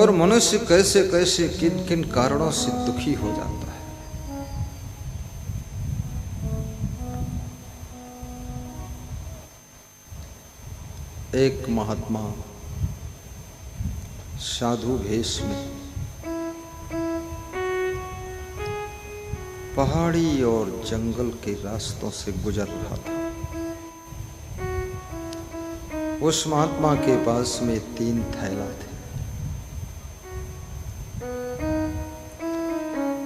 और मनुष्य कैसे कैसे किन किन कारणों से दुखी हो जाता है। एक महात्मा साधु भेष में पहाड़ी और जंगल के रास्तों से गुजर रहा था। उस महात्मा के पास में 3 थैला थे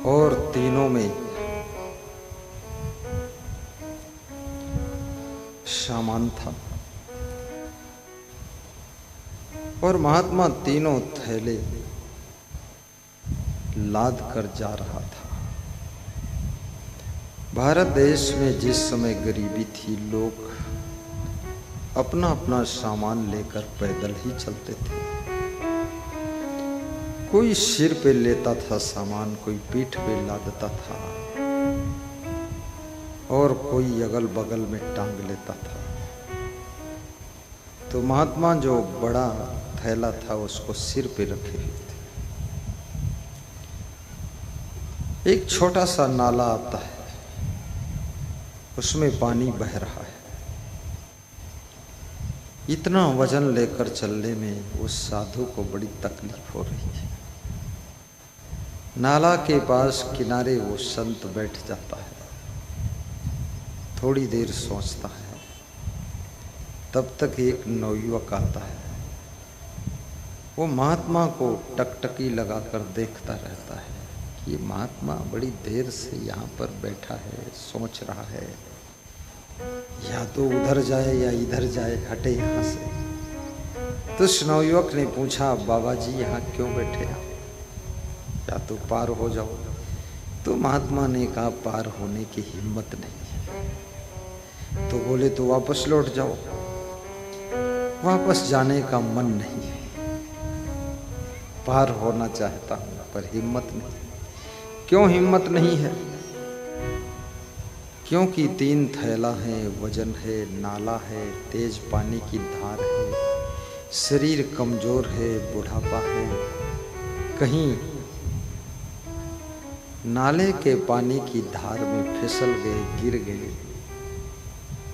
और तीनों में सामान था और महात्मा तीनों थैले लाद कर जा रहा था। भारत देश में जिस समय गरीबी थी, लोग अपना अपना सामान लेकर पैदल ही चलते थे। कोई सिर पे लेता था सामान, कोई पीठ पे लादता था और कोई अगल बगल में टांग लेता था। तो महात्मा जो बड़ा थैला था उसको सिर पे रखे हुए थे। एक छोटा सा नाला आता है, उसमें पानी बह रहा है। इतना वजन लेकर चलने में उस साधु को बड़ी तकलीफ हो रही है। नाला के पास किनारे वो संत बैठ जाता है, थोड़ी देर सोचता है। तब तक एक नवयुवक आता है। वो महात्मा को टकटकी लगाकर देखता रहता है कि ये महात्मा बड़ी देर से यहाँ पर बैठा है, सोच रहा है, या तो उधर जाए या इधर जाए, हटे यहाँ से। तो उस नवयुवक ने पूछा, बाबा जी यहाँ क्यों बैठे आप? या तो पार हो जाओ। तो महात्मा ने कहा, पार होने की हिम्मत नहीं है। तो बोले, तो वापस लौट जाओ। वापस जाने का मन नहीं है, पार होना चाहता हूं पर हिम्मत नहीं। क्यों हिम्मत नहीं है? क्योंकि 3 थैला है, वजन है, नाला है, तेज पानी की धार है, शरीर कमजोर है, बुढ़ापा है। कहीं नाले के पानी की धार में फिसल गए, गिर गए,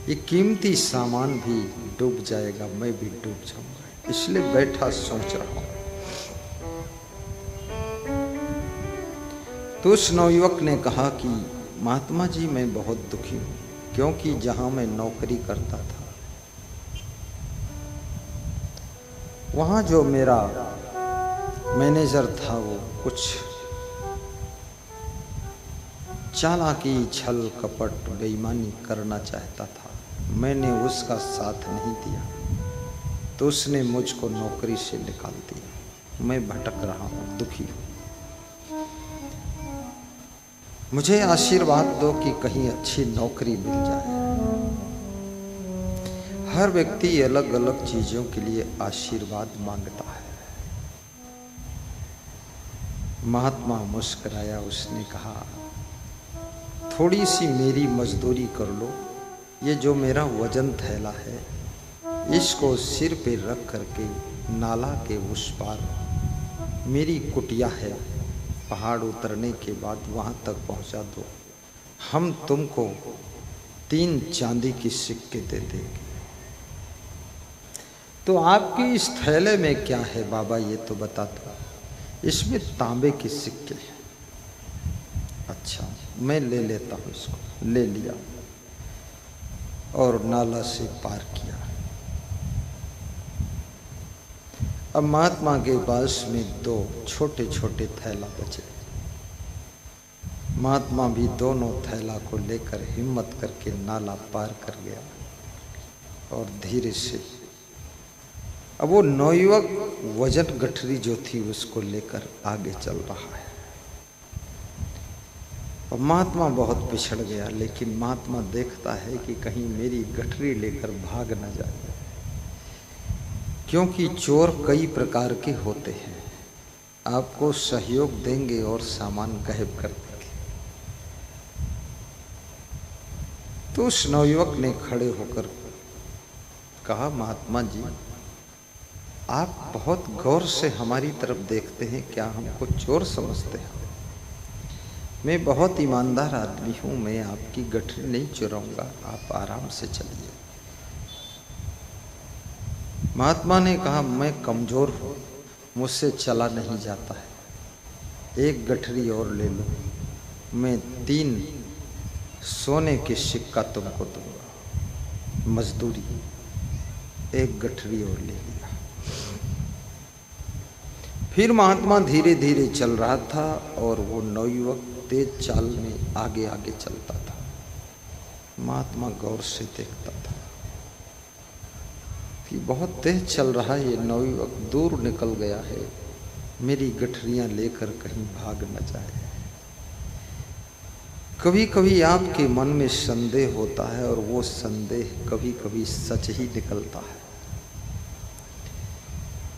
ये कीमती सामान भी डूब जाएगा, मैं भी डूब जाऊंगा। इसलिए बैठा सोच रहा हूं। तो उस नवयुवक ने कहा कि महात्मा जी मैं बहुत दुखी हूं, क्योंकि जहां मैं नौकरी करता था वहां जो मेरा मैनेजर था वो कुछ चालाकी, छल कपट, बेईमानी करना चाहता था। मैंने उसका साथ नहीं दिया तो उसने मुझको नौकरी से निकाल दिया। मैं भटक रहा हूँ, दुखी हूँ। मुझे आशीर्वाद दो कि कहीं अच्छी नौकरी मिल जाए। हर व्यक्ति अलग अलग चीजों के लिए आशीर्वाद मांगता है। महात्मा मुस्कुराया, उसने कहा, थोड़ी सी मेरी मजदूरी कर लो। ये जो मेरा वजन थैला है, इसको सिर पे रख करके नाला के उस पार मेरी कुटिया है, पहाड़ उतरने के बाद वहाँ तक पहुँचा दो। हम तुमको 3 चांदी की सिक्के दे देंगे। तो आपकी इस थैले में क्या है बाबा, ये तो बता दो। इसमें तांबे के सिक्के हैं। अच्छा, मैं ले लेता हूँ इसको। ले लिया और नाला से पार किया। अब महात्मा के पास में 2 छोटे छोटे थैला बचे। महात्मा भी दोनों थैला को लेकर हिम्मत करके नाला पार कर गया और धीरे से अब वो नौयुवक वजन गठरी जो थी उसको लेकर आगे चल रहा है। और महात्मा बहुत पिछड़ गया, लेकिन महात्मा देखता है कि कहीं मेरी गठरी लेकर भाग न जाए, क्योंकि चोर कई प्रकार के होते हैं। आपको सहयोग देंगे और सामान गायब कर देंगे। तो उस नवयुवक ने खड़े होकर कहा, महात्मा जी आप बहुत गौर से हमारी तरफ देखते हैं, क्या हमको चोर समझते हैं? मैं बहुत ईमानदार आदमी हूँ, मैं आपकी गठरी नहीं चुराऊंगा, आप आराम से चलिए। महात्मा ने कहा, मैं कमजोर हूँ, मुझसे चला नहीं जाता है, एक गठरी और ले लो, मैं 3 सोने के सिक्का तुमको दूंगा मजदूरी। एक गठरी और ले लिया। फिर महात्मा धीरे धीरे चल रहा था और वो नवयुवक तेज चाल में आगे आगे चलता था। महात्मा गौर से देखता था कि बहुत तेज चल रहा है ये नवयुवक, दूर निकल गया है, मेरी गठरियां लेकर कहीं भाग न जाए। कभी कभी आपके मन में संदेह होता है और वो संदेह कभी कभी सच ही निकलता है।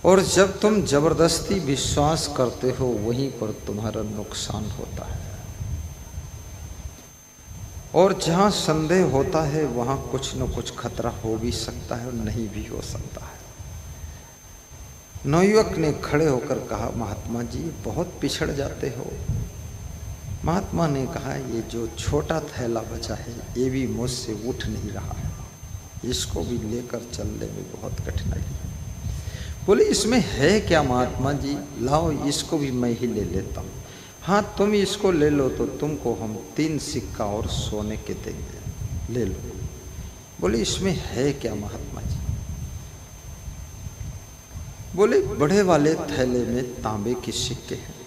और जब तुम जबरदस्ती विश्वास करते हो वहीं पर तुम्हारा नुकसान होता है। और जहां संदेह होता है वहां कुछ न कुछ खतरा हो भी सकता है और नहीं भी हो सकता है। नवयुवक ने खड़े होकर कहा, महात्मा जी बहुत पिछड़ जाते हो। महात्मा ने कहा, ये जो छोटा थैला बचा है ये भी मुझसे उठ नहीं रहा है, इसको भी लेकर चलने में बहुत कठिनाई है। बोले, इसमें है क्या महात्मा जी? लाओ इसको भी मैं ही ले लेता हूँ। हाँ, तुम इसको ले लो तो तुमको हम 3 सिक्का और सोने के देंगे, ले लो। बोले, इसमें है क्या महात्मा जी? बोले, बड़े वाले थैले में तांबे के सिक्के हैं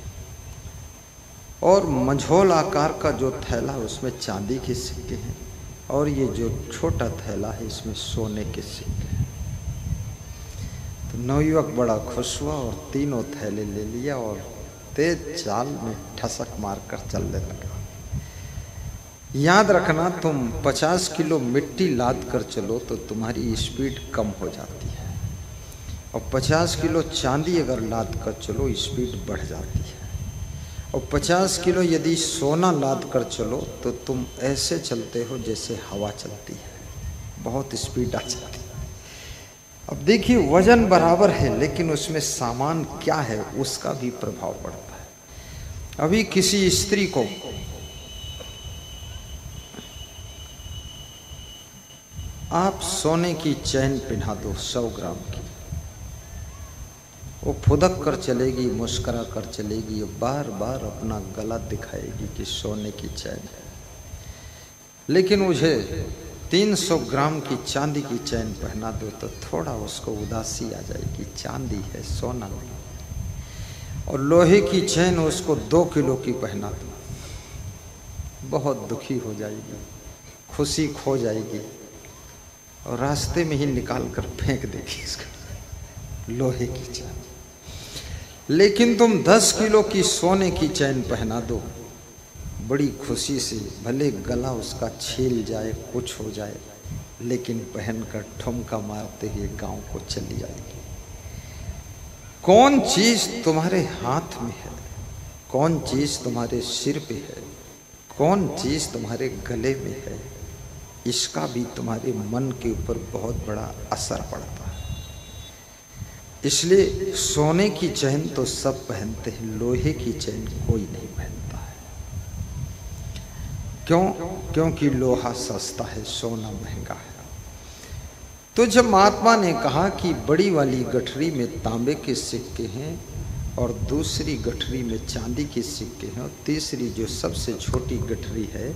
और मंझोल आकार का जो थैला उसमें चांदी के सिक्के हैं, और ये जो छोटा थैला है इसमें सोने के सिक्के हैं। तो नवयुवक बड़ा खुश हुआ और तीनों थैले ले लिया और तेज चाल में ठसक मारकर चलने लगा। याद रखना, तुम 50 किलो मिट्टी लाद कर चलो तो तुम्हारी स्पीड कम हो जाती है, और 50 किलो चांदी अगर लाद कर चलो स्पीड बढ़ जाती है, और 50 किलो यदि सोना लाद कर चलो तो तुम ऐसे चलते हो जैसे हवा चलती है, बहुत स्पीड आ जाती है। अब देखिए, वजन बराबर है लेकिन उसमें सामान क्या है उसका भी प्रभाव पड़ता है। अभी किसी स्त्री को आप सोने की चैन पहना दो 100 ग्राम की, वो फुदक कर चलेगी, मुस्कुरा कर चलेगी, बार बार अपना गला दिखाएगी कि सोने की चैन है। लेकिन मुझे 300 ग्राम की चांदी की चैन पहना दो तो थोड़ा उसको उदासी आ जाएगी, चांदी है सोना नहीं। और लोहे की चैन उसको 2 किलो की पहना दो, बहुत दुखी हो जाएगी, खुशी खो जाएगी और रास्ते में ही निकाल कर फेंक देगी इसको, लोहे की चैन। लेकिन तुम 10 किलो की सोने की चैन पहना दो, बड़ी खुशी से, भले गला उसका छील जाए, कुछ हो जाए, लेकिन पहनकर ठुमका मारते हुए गांव को चली आएगी। कौन चीज तुम्हारे हाथ में है, कौन चीज तुम्हारे सिर पे है, कौन चीज तुम्हारे गले में है, इसका भी तुम्हारे मन के ऊपर बहुत बड़ा असर पड़ता है। इसलिए सोने की चैन तो सब पहनते हैं, लोहे की चैन कोई नहीं पहनता है। क्यों? क्योंकि लोहा सस्ता है, सोना महंगा है। तो जब महात्मा ने कहा कि बड़ी वाली गठरी में तांबे के सिक्के हैं और दूसरी गठरी में चांदी के सिक्के हैं और तीसरी जो सबसे छोटी गठरी है,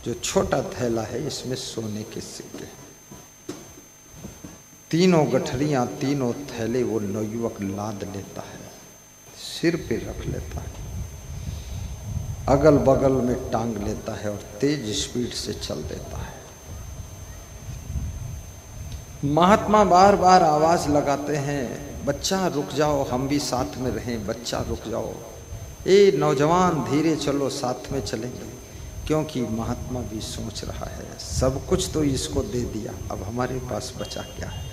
जो छोटा थैला है, इसमें सोने के सिक्के हैं। तीनों गठरियां, तीनों थैले वो नवयुवक लाद लेता है, सिर पे रख लेता है, अगल बगल में टांग लेता है और तेज स्पीड से चल देता है। महात्मा बार बार आवाज लगाते हैं, बच्चा रुक जाओ, हम भी साथ में रहें, बच्चा रुक जाओ, ए नौजवान धीरे चलो, साथ में चलेंगे। क्योंकि महात्मा भी सोच रहा है, सब कुछ तो इसको दे दिया, अब हमारे पास बचा क्या है।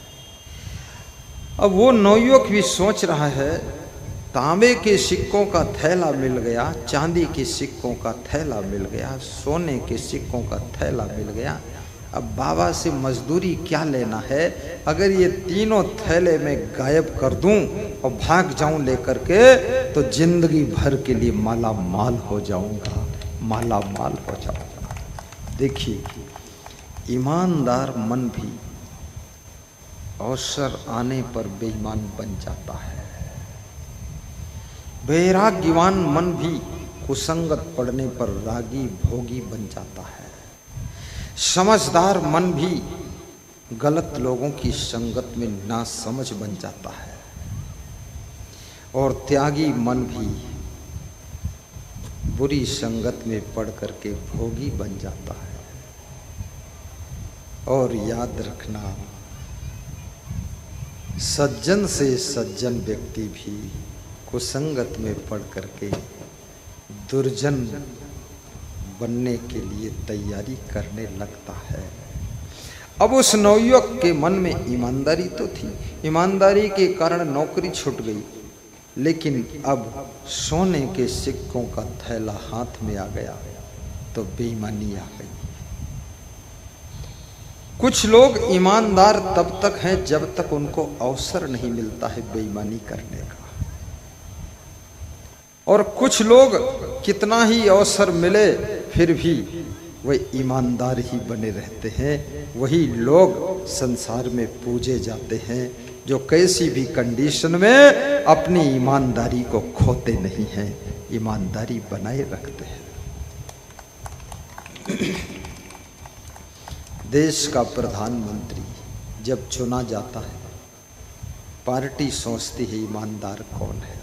अब वो नवयुवक भी सोच रहा है, तांबे के सिक्कों का थैला मिल गया, चांदी के सिक्कों का थैला मिल गया, सोने के सिक्कों का थैला मिल गया, अब बाबा से मजदूरी क्या लेना है? अगर ये तीनों थैले में गायब कर दूं और भाग जाऊं लेकर के, तो जिंदगी भर के लिए माला माल हो जाऊंगा, माला माल हो जाऊंगा। देखिए, ईमानदार मन भी अवसर आने पर बेईमान बन जाता है। वैराग्यवान मन भी कुसंगत पड़ने पर रागी भोगी बन जाता है। समझदार मन भी गलत लोगों की संगत में नासमझ बन जाता है। और त्यागी मन भी बुरी संगत में पड़ करके भोगी बन जाता है। और याद रखना, सज्जन से सज्जन व्यक्ति भी कुसंगत में पड़ करके दुर्जन बनने के लिए तैयारी करने लगता है। अब उस नवयुवक के मन में ईमानदारी तो थी, ईमानदारी के कारण नौकरी छूट गई, लेकिन अब सोने के सिक्कों का थैला हाथ में आ गया तो बेईमानी आ गई। कुछ लोग ईमानदार तब तक हैं जब तक उनको अवसर नहीं मिलता है बेईमानी करने का, और कुछ लोग कितना ही अवसर मिले फिर भी वे ईमानदार ही बने रहते हैं। वही लोग संसार में पूजे जाते हैं जो कैसी भी कंडीशन में अपनी ईमानदारी को खोते नहीं हैं, ईमानदारी बनाए रखते हैं। देश का प्रधानमंत्री जब चुना जाता है, पार्टी सोचती है ईमानदार कौन है।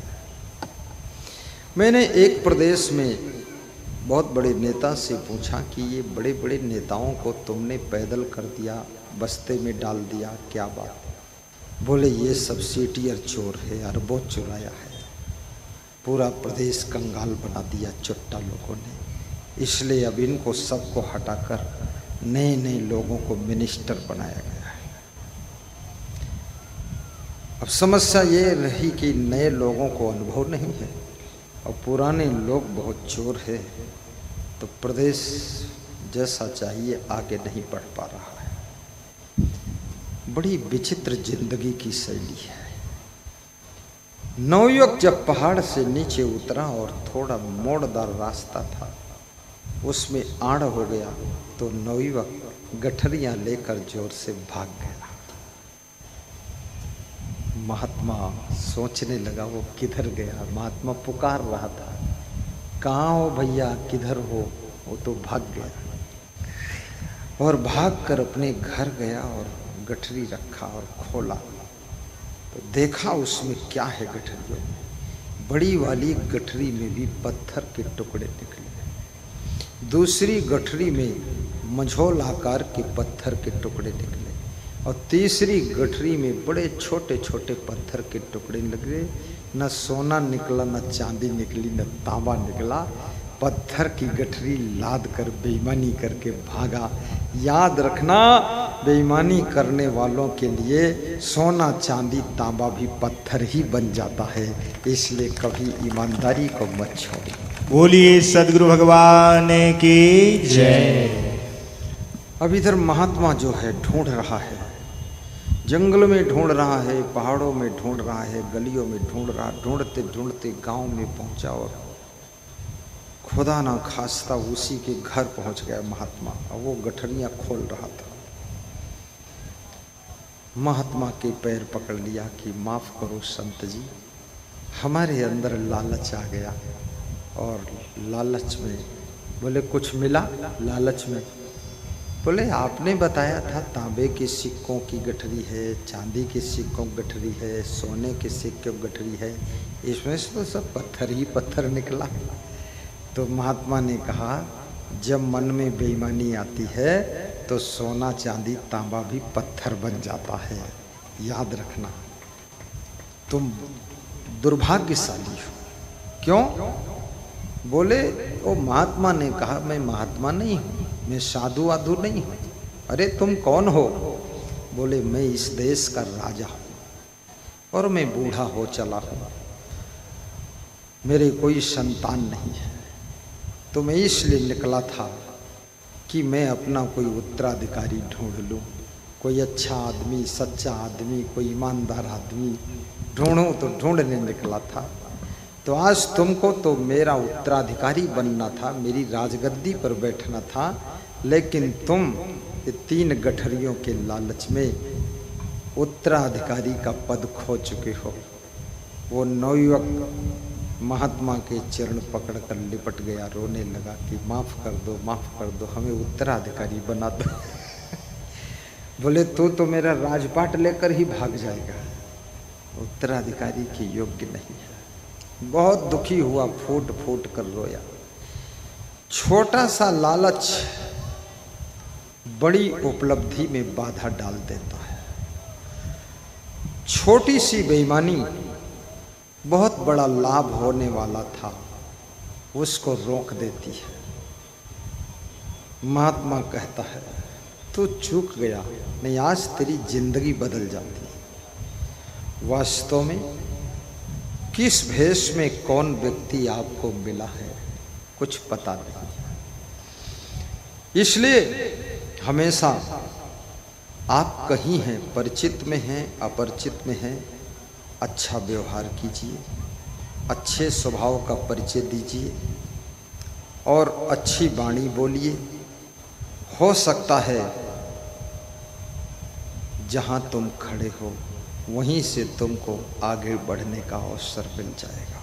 मैंने एक प्रदेश में बहुत बड़े नेता से पूछा कि ये बड़े बड़े नेताओं को तुमने पैदल कर दिया, बस्ते में डाल दिया, क्या बात? बोले ये सब सीटियर चोर है, अरबों चुराया है, पूरा प्रदेश कंगाल बना दिया चुट्टा लोगों ने, इसलिए अब इनको सबको हटाकर नए नए लोगों को मिनिस्टर बनाया गया है। अब समस्या ये रही कि नए लोगों को अनुभव नहीं है और पुराने लोग बहुत चोर है, तो प्रदेश जैसा चाहिए आगे नहीं बढ़ पा रहा है। बड़ी विचित्र जिंदगी की शैली है। नवयुवक जब पहाड़ से नीचे उतरा और थोड़ा मोड़दार रास्ता था, उसमें आड़ हो गया तो नवयुवक गठरियां लेकर जोर से भाग गया। महात्मा सोचने लगा वो किधर गया। महात्मा पुकार रहा था, कहाँ हो भैया, किधर हो? वो तो भाग गया और भागकर अपने घर गया और गठरी रखा और खोला तो देखा उसमें क्या है। गठरियों में बड़ी वाली गठरी में भी पत्थर के टुकड़े निकले, दूसरी गठरी में मझोल आकार के पत्थर के टुकड़े निकले और तीसरी गठरी में बड़े छोटे छोटे पत्थर के टुकड़े निकले। न सोना निकला, न चांदी निकली, न तांबा निकला। पत्थर की गठरी लाद कर बेईमानी करके भागा। याद रखना, बेईमानी करने वालों के लिए सोना चांदी तांबा भी पत्थर ही बन जाता है, इसलिए कभी ईमानदारी को मत छोड़ो। बोलिए सदगुरु भगवान की जय। अब इधर महात्मा जो है ढूंढ रहा है, जंगल में ढूंढ रहा है, पहाड़ों में ढूंढ रहा है, गलियों में ढूंढ रहा, ढूंढते ढूंढते गांव में पहुंचा और खुदा ना खास्ता उसी के घर पहुंच गया महात्मा। और वो गठरियां खोल रहा था। महात्मा के पैर पकड़ लिया कि माफ करो संत जी, हमारे अंदर लालच आ गया और लालच में बोले कुछ मिला। लालच में बोले आपने बताया था तांबे के सिक्कों की गठरी है, चांदी के सिक्कों की गठरी है, सोने के सिक्कों की गठरी है, इसमें से तो सब पत्थर ही पत्थर निकला। तो महात्मा ने कहा जब मन में बेईमानी आती है तो सोना चांदी तांबा भी पत्थर बन जाता है। याद रखना, तुम दुर्भाग्यशाली हो। क्यों? बोले वो महात्मा ने कहा मैं महात्मा नहीं हूँ, मैं साधु वाधु नहीं हूँ। अरे तुम कौन हो? बोले मैं इस देश का राजा हूँ और मैं बूढ़ा हो चला हूँ, मेरे कोई संतान नहीं है, तो मैं इसलिए निकला था कि मैं अपना कोई उत्तराधिकारी ढूंढ लूं, कोई अच्छा आदमी, सच्चा आदमी, कोई ईमानदार आदमी ढूंढूं, तो ढूंढने निकला था। तो आज तुमको तो मेरा उत्तराधिकारी बनना था, मेरी राजगद्दी पर बैठना था, लेकिन तुम ये 3 गठरियों के लालच में उत्तराधिकारी का पद खो चुके हो। वो नवयुवक महात्मा के चरण पकड़कर लिपट गया, रोने लगा कि माफ कर दो, माफ कर दो, हमें उत्तराधिकारी बना दो। बोले तू तो मेरा राजपाट लेकर ही भाग जाएगा, उत्तराधिकारी के योग्य नहीं है। बहुत दुखी हुआ, फूट फूट कर रोया। छोटा सा लालच बड़ी उपलब्धि में बाधा डाल देता है। छोटी सी बेईमानी बहुत बड़ा लाभ होने वाला था, उसको रोक देती है। महात्मा कहता है तू चूक गया, नहीं आज तेरी जिंदगी बदल जाती। वास्तव में किस भेष में कौन व्यक्ति आपको मिला है कुछ पता नहीं। इसलिए हमेशा आप कहीं हैं, परिचित में हैं, अपरिचित में हैं, अच्छा व्यवहार कीजिए, अच्छे स्वभाव का परिचय दीजिए और अच्छी वाणी बोलिए। हो सकता है जहाँ तुम खड़े हो वहीं से तुमको आगे बढ़ने का अवसर मिल जाएगा।